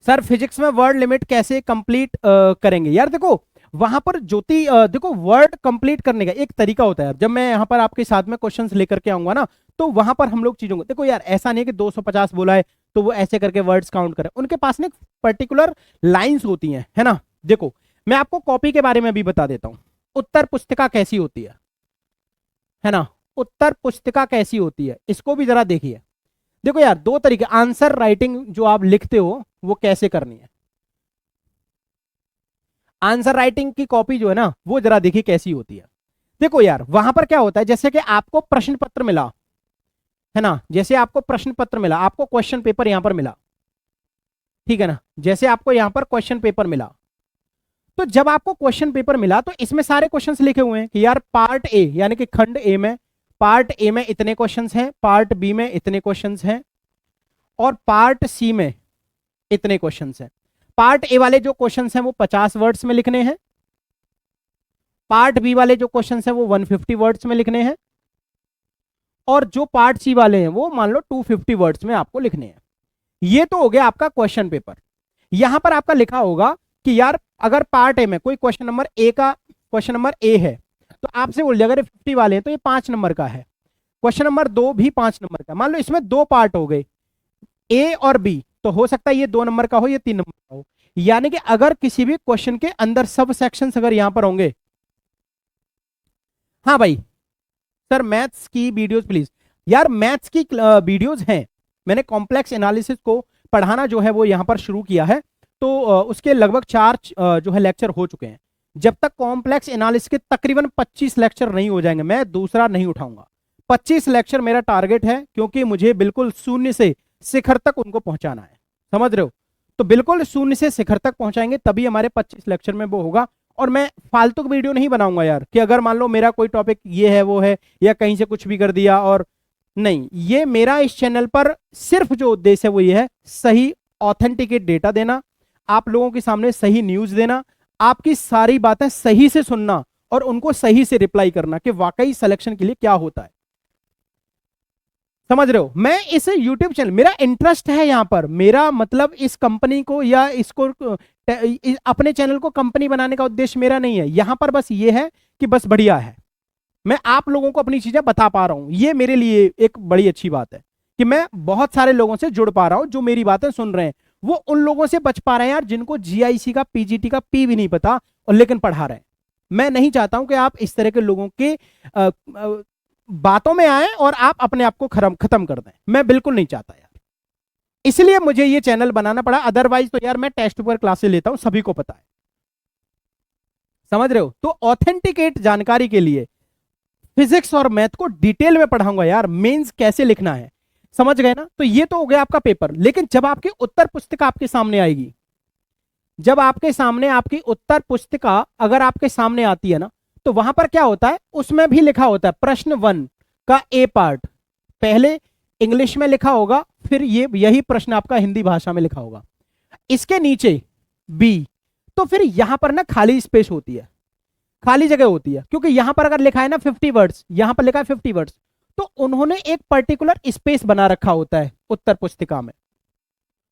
सर फिजिक्स में वर्ड लिमिट कैसे कंप्लीट करेंगे? यार देखो, वहां पर ज्योति देखो, वर्ड कंप्लीट करने का एक तरीका होता है। जब मैं यहां पर आपके साथ में क्वेश्चंस लेकर के आऊंगा ना, तो वहां पर हम लोग चीजों को देखो यार, ऐसा नहीं है कि 250 बोला है तो वो ऐसे करके वर्ड्स काउंट करें। उनके पास ना पर्टिकुलर लाइंस होती हैं, है ना। देखो, मैं आपको कॉपी के बारे में भी बता देता हूं। उत्तर पुस्तिका कैसी होती है ना, उत्तर पुस्तिका कैसी होती है, इसको भी जरा देखिए। देखो यार, दो तरीके, आंसर राइटिंग जो आप लिखते हो वो कैसे करनी है। आंसर राइटिंग की कॉपी जो है ना, वो जरा देखिए कैसी होती है। देखो यार, वहां पर क्या होता है, जैसे कि आपको प्रश्न पत्र मिला है ना, जैसे आपको प्रश्न पत्र मिला, आपको क्वेश्चन पेपर यहां पर मिला, ठीक है ना, जैसे आपको यहां पर क्वेश्चन पेपर मिला, तो जब आपको क्वेश्चन पेपर मिला तो इसमें सारे क्वेश्चंस लिखे हुए हैं कि यार पार्ट ए यानी कि खंड ए में, पार्ट ए में इतने क्वेश्चंस हैं, पार्ट बी में इतने क्वेश्चंस हैं, और पार्ट सी में इतने क्वेश्चंस हैं। पार्ट ए वाले जो क्वेश्चंस हैं वो 50 वर्ड्स में लिखने हैं, पार्ट बी वाले जो क्वेश्चंस हैं वो 150 वर्ड्स में लिखने हैं, और जो पार्ट सी वाले हैं वो मान लो 250 वर्ड्स में आपको लिखने हैं। ये तो हो गया आपका क्वेश्चन पेपर। यहां पर आपका लिखा होगा कि यार अगर पार्ट ए में कोई क्वेश्चन नंबर ए का, क्वेश्चन नंबर ए है, तो आपसे बोल दिया अगर 50 वाले हैं तो ये 5 नंबर का है, क्वेश्चन नंबर 2 भी 5 नंबर का। मान लो इसमें 2 पार्ट हो गए, ए और बी, तो हो सकता है ये 2 नंबर का हो, ये 3 नंबर का हो। यानी कि अगर किसी भी क्वेश्चन के अंदर सब सेक्शंस अगर यहां पर होंगे, हाँ भाई सर मैथ्स की वीडियोस प्लीज, यार मैथ्स की वीडियोस हैं, मैंने कॉम्प्लेक्स एनालिसिस को पढ़ाना जो है वो यहां पर शुरू किया है, तो उसके लगभग 4 जो है लेक्चर हो चुके हैं। जब तक कॉम्प्लेक्स एनालिसिस के तकरीबन 25 लेक्चर नहीं हो जाएंगे मैं दूसरा नहीं उठाऊंगा। 25 लेक्चर मेरा टारगेट है, क्योंकि मुझे बिल्कुल शून्य से शिखर तक उनको पहुंचाना है, समझ रहे हो। तो बिल्कुल शून्य से शिखर तक पहुंचाएंगे तभी हमारे 25 लेक्चर में वो होगा। और मैं फालतू की वीडियो नहीं बनाऊंगा यार, कि अगर मान लो मेरा कोई टॉपिक ये है वो है, या कहीं से कुछ भी कर दिया, और नहीं, ये मेरा इस चैनल पर सिर्फ जो उद्देश्य है वो ये है, सही ऑथेंटिकेट डेटा देना, आप लोगों के सामने सही न्यूज देना, आपकी सारी बातें सही से सुनना और उनको सही से रिप्लाई करना कि वाकई सिलेक्शन के लिए क्या होता है, समझ रहे हो। मैं इस YouTube चैनल, मेरा इंटरेस्ट है यहां पर, मेरा मतलब इस कंपनी को या इसको अपने चैनल को कंपनी बनाने का उद्देश्य मेरा नहीं है यहां पर, बस ये है कि बस बढ़िया है, मैं आप लोगों को अपनी चीजें बता पा रहा हूं, ये मेरे लिए एक बड़ी अच्छी बात है कि मैं बहुत सारे लोगों से जुड़ पा रहा हूं जो मेरी बातें सुन रहे हैं, वो उन लोगों से बच पा रहे हैं यार जिनको जीआईसी का पीजीटी का पी भी नहीं पता और लेकिन पढ़ा रहे हैं। मैं नहीं चाहता हूं कि आप इस तरह के लोगों के बातों में आए और आप अपने आप को खत्म कर दें, मैं बिल्कुल नहीं चाहता यार, इसलिए मुझे ये चैनल बनाना पड़ा। अदरवाइज तो यार मैं टेस्ट पेपर क्लासेस लेता हूं, सभी को पता है, समझ रहे हो। तो ऑथेंटिकेट जानकारी के लिए फिजिक्स और मैथ को डिटेल में पढ़ाऊंगा यार, मेंस कैसे लिखना है, समझ गए ना। तो ये तो हो गया आपका पेपर, लेकिन जब आपकी उत्तर पुस्तिका आपके सामने आएगी, जब आपके सामने आपकी उत्तर पुस्तिका अगर आपके सामने आती है ना, तो वहां पर क्या होता है, उसमें भी लिखा होता है प्रश्न 1 का ए पार्ट पहले इंग्लिश में लिखा होगा, फिर ये यही प्रश्न आपका हिंदी भाषा में लिखा होगा, इसके नीचे बी, तो फिर यहां पर ना खाली स्पेस होती है, खाली जगह होती है, क्योंकि यहां पर अगर लिखा है ना 50 वर्ड्स, यहां पर लिखा है 50 वर्ड्स, तो उन्होंने एक पर्टिकुलर स्पेस बना रखा होता है उत्तर पुस्तिका में।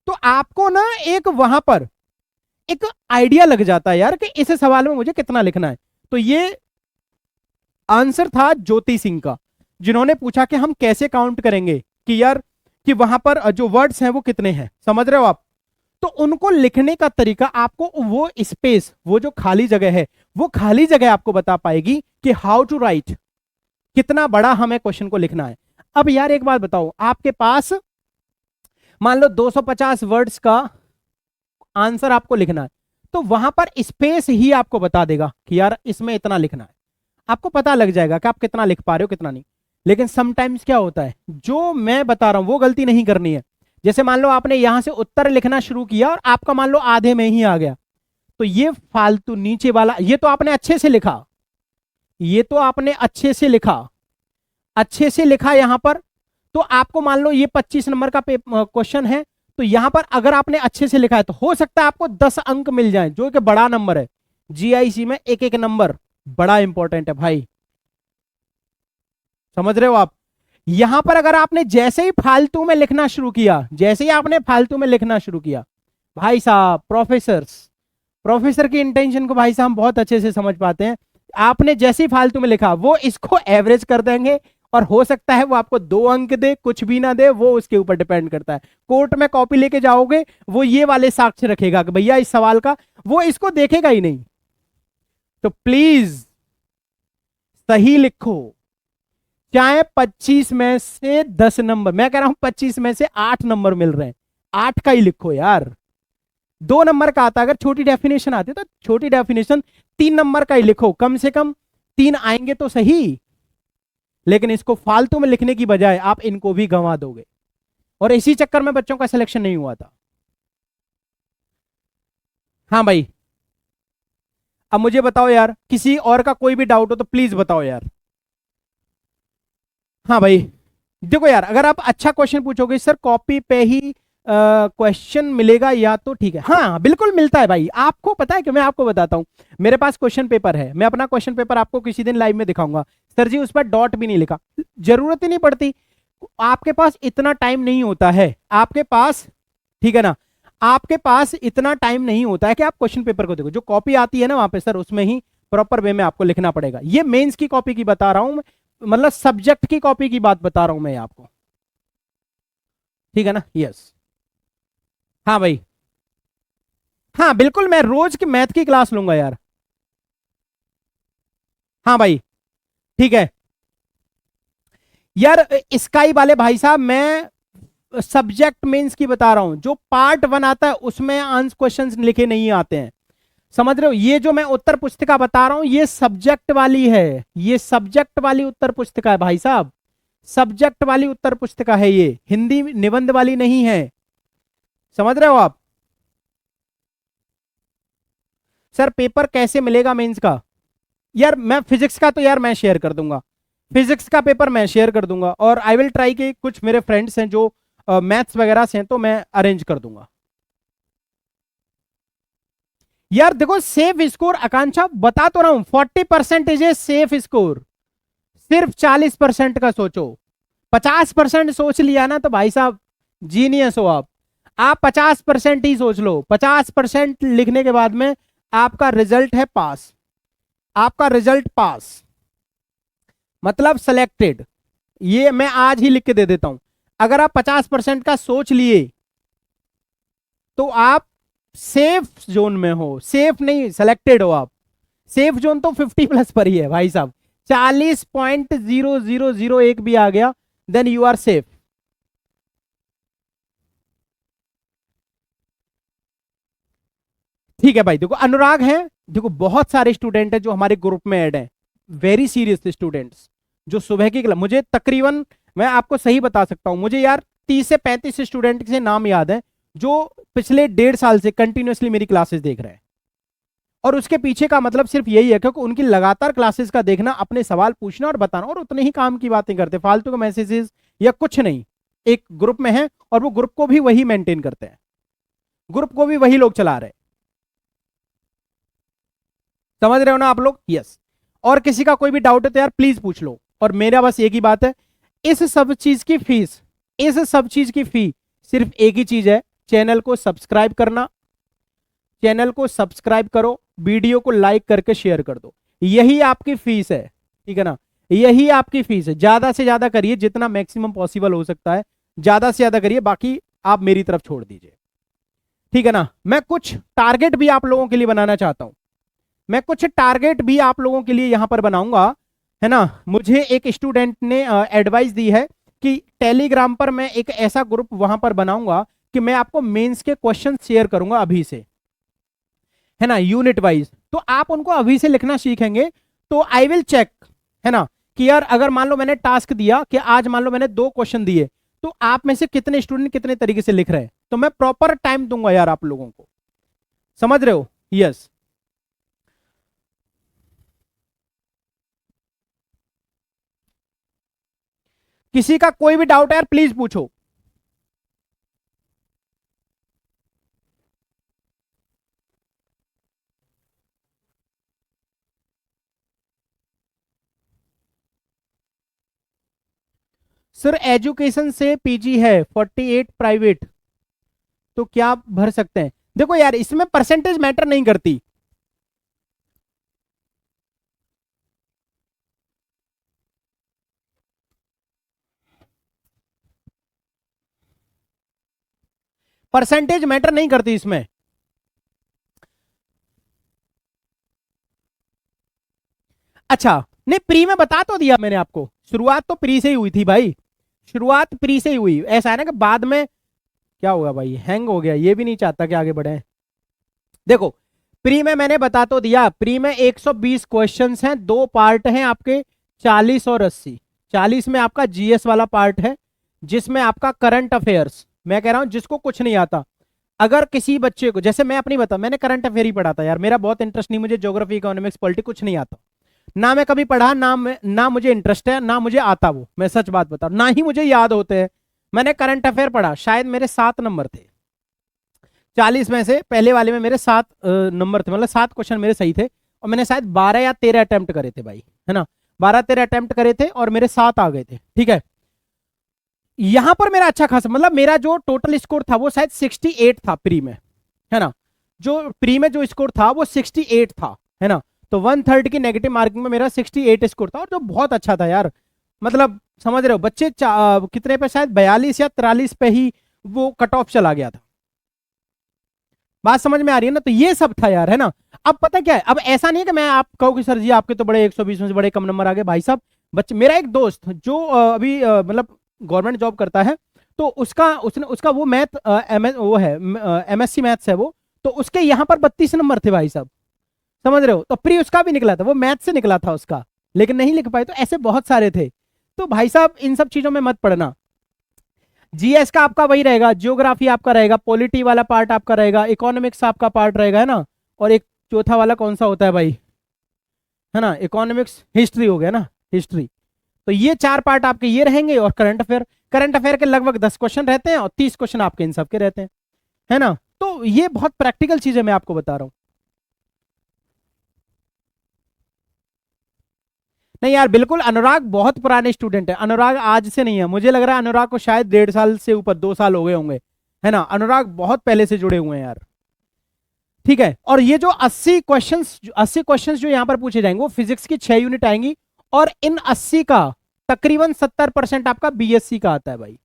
तो आपको ना एक वहां पर एक आइडिया लग जाता है यार कि इस सवाल में मुझे कितना लिखना है। तो ये आंसर था ज्योति सिंह का, जिन्होंने पूछा कि हम कैसे काउंट करेंगे कि यार कि वहां पर जो वर्ड्स हैं वो कितने हैं, समझ रहे हो आप। तो उनको लिखने का तरीका आपको वो स्पेस, वो जो खाली जगह है, वो खाली जगह आपको बता पाएगी कि हाउ टू राइट, कितना बड़ा हमें क्वेश्चन को लिखना है। अब यार एक बात बताओ, आपके पास मान लो 250 वर्ड्स का आंसर आपको लिखना है, तो वहां पर स्पेस ही आपको बता देगा कि यार इसमें इतना लिखना है, आपको पता लग जाएगा कि आप कितना लिख पा रहे हो कितना नहीं। लेकिन समटाइम्स क्या होता है, जो मैं बता रहा हूं वो गलती नहीं करनी है। जैसे मान लो आपने यहां से उत्तर लिखना शुरू किया और आपका मान लो आधे में ही आ गया, तो ये फालतू नीचे वाला, ये तो आपने अच्छे से लिखा, ये तो आपने अच्छे से लिखा, अच्छे से लिखा यहां पर, तो आपको मान लो ये 25 नंबर का क्वेश्चन है, तो यहां पर अगर आपने अच्छे से लिखा है तो हो सकता है आपको 10 अंक मिल जाए, जो कि बड़ा नंबर है। जीआईसी में एक एक नंबर बड़ा इंपॉर्टेंट है भाई, समझ रहे हो आप। यहां पर अगर आपने जैसे ही फालतू में लिखना शुरू किया, जैसे ही आपने फालतू में लिखना शुरू किया, भाई साहब प्रोफेसर की इंटेंशन को भाई साहब बहुत अच्छे से समझ पाते हैं। आपने जैसे ही फालतू में लिखा वो इसको एवरेज कर देंगे, और हो सकता है वो आपको 2 अंक दे, कुछ भी ना दे, वो उसके ऊपर डिपेंड करता है। कोर्ट में कॉपी लेके जाओगे, वो ये वाले साक्ष्य रखेगा कि भैया इस सवाल का, वो इसको देखेगा ही नहीं। तो प्लीज सही लिखो, चाहे 25 में से 10 नंबर, मैं कह रहा हूं 25 में से 8 नंबर मिल रहे हैं, 8 का ही लिखो यार, 2 नंबर का आता, अगर छोटी डेफिनेशन आती तो छोटी डेफिनेशन 3 नंबर का ही लिखो, कम से कम 3 आएंगे तो सही। लेकिन इसको फालतू में लिखने की बजाय आप इनको भी गंवा दोगे, और इसी चक्कर में बच्चों का सिलेक्शन नहीं हुआ था। हाँ भाई, अब मुझे बताओ यार, किसी और का कोई भी डाउट हो तो प्लीज बताओ यार। हाँ भाई, देखो यार, अगर आप अच्छा क्वेश्चन पूछोगे सर कॉपी पे ही क्वेश्चन मिलेगा या तो ठीक है, हाँ बिल्कुल मिलता है भाई। आपको पता है कि मैं आपको बताता हूं, मेरे पास क्वेश्चन पेपर है, मैं अपना क्वेश्चन पेपर आपको किसी दिन लाइव में दिखाऊंगा। सर जी उस पर डॉट भी नहीं लिखा, जरूरत ही नहीं पड़ती, आपके पास इतना टाइम नहीं होता है, आपके पास, ठीक है ना, आपके पास इतना टाइम नहीं होता है कि आप क्वेश्चन पेपर को देखो। जो कॉपी आती है ना वहां पे सर, उसमें ही प्रॉपर वे में आपको लिखना पड़ेगा। ये मेंस की कॉपी की बता रहा हूं, मतलब सब्जेक्ट की कॉपी की बात बता रहा हूं मैं आपको, ठीक है ना। यस, हाँ भाई, हाँ बिल्कुल, मैं रोज की मैथ की क्लास लूंगा यार। हाँ भाई, ठीक है यार, स्काई वाले भाई साहब, मैं सब्जेक्ट मेंस की बता रहा हूं, जो पार्ट 1 आता है उसमें आंसर क्वेश्चंस लिखे नहीं आते हैं, समझ रहे हो। ये जो मैं उत्तर पुस्तिका बता रहा हूं ये सब्जेक्ट वाली है, ये सब्जेक्ट वाली उत्तर पुस्तिका है भाई साहब, सब्जेक्ट वाली उत्तर पुस्तिका है ये, हिंदी निबंध वाली नहीं है, समझ रहे हो आप। सर पेपर कैसे मिलेगा मेंस का? यार मैं फिजिक्स का तो यार मैं शेयर कर दूंगा, फिजिक्स का पेपर मैं शेयर कर दूंगा, और आई विल ट्राई के कुछ मेरे फ्रेंड्स हैं जो मैथ्स वगैरह से हैं तो मैं अरेंज कर दूंगा। यार देखो सेफ स्कोर, आकांक्षा बता तो रहा हूं, 40% सेफ स्कोर, सिर्फ 40% का सोचो। 50% सोच लिया ना तो भाई साहब जीनियस हो आप 50% ही सोच लो, 50% लिखने के बाद में आपका रिजल्ट है पास, आपका रिजल्ट पास मतलब सिलेक्टेड। ये मैं आज ही लिख के दे देता हूं, अगर आप 50% का सोच लिए तो आप सेफ जोन में हो, सेफ नहीं सिलेक्टेड हो आप। सेफ जोन तो 50+ पर ही है भाई साहब, 40.0001 भी आ गया देन यू आर सेफ। ठीक है भाई, देखो अनुराग है, देखो बहुत सारे स्टूडेंट हैं जो हमारे ग्रुप में ऐड हैं, वेरी सीरियस स्टूडेंट्स, जो सुबह की क्लास, मुझे तकरीबन, मैं आपको सही बता सकता हूं, मुझे यार 30 से 35 स्टूडेंट के नाम याद है जो पिछले 1.5 साल से कंटिन्यूअसली मेरी क्लासेस देख रहे हैं। और उसके पीछे का मतलब सिर्फ यही है क्योंकि उनकी लगातार क्लासेस का देखना, अपने सवाल पूछना और बताना, और उतने ही काम की बातें करते, फालतू के मैसेजेस या कुछ नहीं, एक ग्रुप में है और वो ग्रुप को भी वही मेंटेन करते हैं, ग्रुप को भी वही लोग चला रहे हैं, समझ रहे हो ना आप लोग। यस, और किसी का कोई भी डाउट है तो यार प्लीज पूछ लो, और मेरा बस एक ही बात है, इस सब चीज की फीस, इस सब चीज की फी सिर्फ एक ही चीज है, चैनल को सब्सक्राइब करना, चैनल को सब्सक्राइब करो, वीडियो को लाइक करके शेयर कर दो, यही आपकी फीस है, ठीक है ना, यही आपकी फीस है। ज्यादा से ज्यादा करिए, जितना मैक्सिमम पॉसिबल हो सकता है ज्यादा से ज्यादा करिए, बाकी आप मेरी तरफ छोड़ दीजिए, ठीक है ना। मैं कुछ टारगेट भी आप लोगों के लिए बनाना चाहता हूं, मैं कुछ टारगेट भी आप लोगों के लिए यहां पर बनाऊंगा, है ना। मुझे एक स्टूडेंट ने एडवाइस दी है कि टेलीग्राम पर मैं एक ऐसा ग्रुप वहां पर बनाऊंगा कि मैं आपको मेंस के क्वेश्चन शेयर करूंगा अभी से, है ना, यूनिट वाइज, तो आप उनको अभी से लिखना सीखेंगे तो आई विल चेक, है ना, कि यार अगर मान लो मैंने टास्क दिया कि आज मान लो मैंने 2 क्वेश्चन दिए, तो आप में से कितने स्टूडेंट कितने तरीके से लिख रहे हैं, तो मैं प्रॉपर टाइम दूंगा यार आप लोगों को, समझ रहे हो। यस, किसी का कोई भी डाउट है यार प्लीज पूछो। सर एजुकेशन से पीजी है 48 प्राइवेट, तो क्या भर सकते हैं? देखो यार इसमें परसेंटेज मैटर नहीं करती, परसेंटेज मैटर नहीं करती इसमें। अच्छा, नहीं प्री में बता तो दिया मैंने आपको, शुरुआत तो प्री से ही हुई थी भाई, शुरुआत प्री से ही हुई, ऐसा है ना कि बाद में क्या होगा भाई, हैंग हो गया, ये भी नहीं चाहता कि आगे बढ़े। देखो प्री में मैंने बता तो दिया, प्री में 120 क्वेश्चंस हैं, 2 पार्ट हैं आपके 40 और 80। 40 में आपका जीएस वाला पार्ट है, जिसमें आपका करंट अफेयर्स, मैं कह रहा हूं जिसको कुछ नहीं आता, अगर किसी बच्चे को, जैसे मैं अपनी बता, मैंने करंट अफेयर ही पढ़ा था यार, मेरा बहुत इंटरेस्ट नहीं, मुझे ज्योग्राफी इकोनॉमिक्स पॉलिटिक्स कुछ नहीं आता, ना मैं कभी पढ़ा, ना मुझे इंटरेस्ट है, ना मुझे आता वो, मैं सच बात बता, ना ही मुझे याद होते हैं। मैंने करंट अफेयर पढ़ा, शायद मेरे 7 नंबर थे 40 में से, पहले वाले में मेरे 7 नंबर थे, मतलब 7 क्वेश्चन मेरे सही थे, और मैंने शायद 12 या 13 अटेम्प्ट करे थे भाई, है ना, 12-13 अटेम्प्ट करे थे और मेरे 7 आ गए थे, ठीक है। यहां पर मेरा अच्छा खासा, मतलब मेरा जो टोटल स्कोर था वो शायद 68 था प्री में, है ना, जो प्री में जो स्कोर था वो 68 था, है ना, तो 1/3 की नेगेटिव मार्किंग में मेरा 68 स्कोर था, और जो बहुत अच्छा था यार, मतलब समझ रहे हो, बच्चे कितने पे, शायद 42 या 43 पे ही वो कट ऑफ चला गया था, बात समझ में आ रही है ना, तो ये सब था यार, है ना। अब पता क्या है, अब ऐसा नहीं है कि मैं आप कहो कि सर जी आपके तो बड़े 120 में से बड़े कम नंबर आ गए, भाई साहब बच्चे, मेरा एक दोस्त जो अभी मतलब गवर्नमेंट जॉब करता है, तो उसका वो मैथ वो है, एमएससी मैथ्स है वो, तो उसके यहाँ पर 32 नंबर थे भाई साहब, समझ रहे हो, तो प्री उसका भी निकला था, वो मैथ से निकला था उसका, लेकिन नहीं लिख पाए, तो ऐसे बहुत सारे थे। तो भाई साहब इन सब चीजों में मत पढ़ना, जीएस का आपका वही रहेगा, जियोग्राफी आपका रहेगा, पॉलिटी वाला पार्ट आपका रहेगा, इकोनॉमिक्स आपका पार्ट रहेगा, है ना, और एक चौथा वाला कौन सा होता है भाई, है ना, इकोनॉमिक्स, हिस्ट्री हो गया ना, हिस्ट्री। तो ये 4 पार्ट आपके ये रहेंगे, और करंट अफेयर, करंट अफेयर के लगभग 10 क्वेश्चन रहते हैं, और 30 क्वेश्चन आपके इन सब के रहते हैं, है ना। तो ये बहुत प्रैक्टिकल चीज है, मैं आपको बता रहा हूं। नहीं यार बिल्कुल, अनुराग बहुत पुराने स्टूडेंट है, अनुराग आज से नहीं है, मुझे लग रहा है अनुराग को शायद 1.5 साल से ऊपर, 2 साल हो गए होंगे, है ना, अनुराग बहुत पहले से जुड़े हुए हैं यार, ठीक है। और ये जो 80 क्वेश्चंस जो यहाँ पर पूछे जाएंगे, वो फिजिक्स की 6 यूनिट आएंगी, और इन 80 का तकरीबन 70% आपका बीएससी का आता है भाई,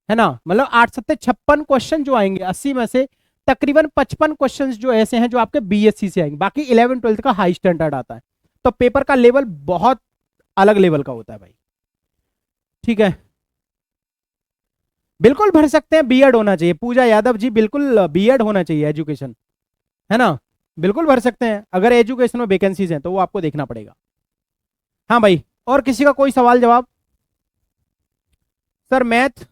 है ना, मतलब 8 7 56 क्वेश्चन जो आएंगे 80 में से, तकरीबन 55 क्वेश्चन जो ऐसे हैं जो आपके बीएससी से आएंगे, बाकी 11 12 का हाई स्टैंडर्ड आता है, तो पेपर का लेवल बहुत अलग लेवल का होता है भाई, ठीक है। बिल्कुल भर सकते हैं, बीएड होना चाहिए, पूजा यादव जी बिल्कुल बीएड होना चाहिए एजुकेशन, है ना, बिल्कुल भर सकते हैं, अगर एजुकेशन में वैकेंसीज हैं तो वो आपको देखना पड़ेगा। हाँ भाई, और किसी का कोई सवाल जवाब? Sir math